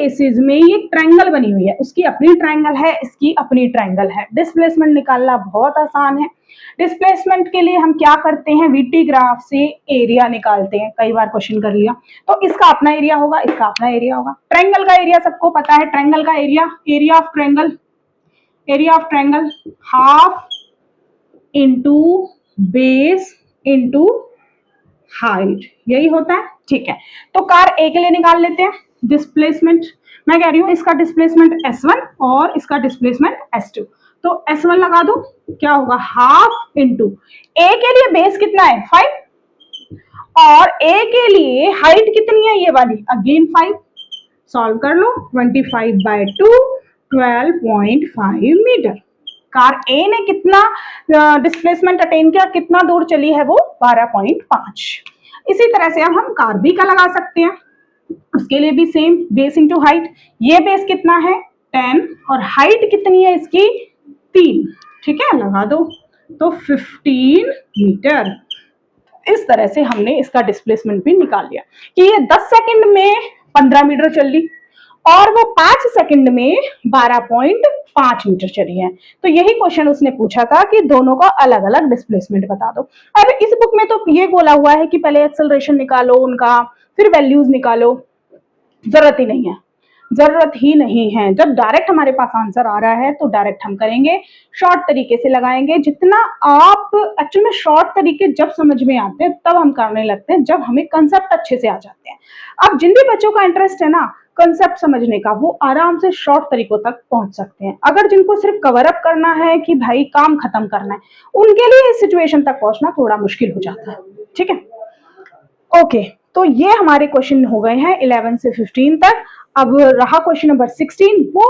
Cases में ये triangle बनी हुई है, उसकी अपनी ट्रायंगल है, इसकी अपनी ट्रायंगल है। डिस्प्लेसमेंट निकालना बहुत आसान है। डिस्प्लेसमेंट के लिए हम क्या करते हैं, वीटी ग्राफ से एरिया निकालते हैं, कई बार क्वेश्चन कर लिया। तो इसका अपना एरिया होगा, इसका अपना एरिया होगा। ट्रायंगल का एरिया सबको पता है, ट्रायंगल का area, area of triangle half into base into height, यही होता है। ठीक है, तो कार ए के लिए निकाल लेते हैं डिस्प्लेसमेंट। मैं कह रही हूं इसका डिस्प्लेसमेंट S1 और इसका डिस्प्लेसमेंट S2। तो S1 लगा दो, क्या होगा, हाफ इंटू ए के लिए बेस कितना है 5 और ए के लिए हाइट कितनी है ये वाली, अगेन 5। सॉल्व कर लो, 25/2 12.5 मीटर। कार ए ने कितना डिस्प्लेसमेंट अटेन किया, कितना दूर चली है वो, 12.5। इसी तरह से अब हम कार बी का लगा सकते हैं, उसके लिए भी सेम, बेस इंटू हाइट। ये बेस कितना है 10 और हाइट कितनी है इसकी 3, ठीक है, लगा दो, तो 15 मीटर। इस तरह से हमने इसका डिस्प्लेसमेंट भी निकाल लिया कि ये 10 सेकंड में 15 मीटर चल ली और वो 5 सेकंड में 12.5 मीटर चली है। तो यही क्वेश्चन उसने पूछा था कि दोनों का अलग अलग डिस्प्लेसमेंट बता दो। अब इस बुक में तो ये बोला हुआ है कि पहले एक्सेलरेशन निकालो उनका, फिर वैल्यूज निकालो। जरूरत ही नहीं है। जब डायरेक्ट हमारे पास आंसर आ रहा है तो डायरेक्ट हम करेंगे, शॉर्ट तरीके से लगाएंगे। जितना आप एक्चुअल में शॉर्ट तरीके जब समझ में आते हैं तब हम करने लगते हैं, जब हमें कंसेप्ट अच्छे से आ जाते हैं। अब जिन भी बच्चों का इंटरेस्ट है ना कंसेप्ट समझने का, वो आराम से शॉर्ट तरीकों तक पहुंच सकते हैं। अगर जिनको सिर्फ कवर अप करना है कि भाई काम खत्म करना है, उनके लिए इस सिचुएशन तक पहुंचना थोड़ा मुश्किल हो जाता है। ठीक है, ओके, तो ये हमारे क्वेश्चन हो गए हैं 11 से 15 तक। अब रहा क्वेश्चन नंबर 16, वो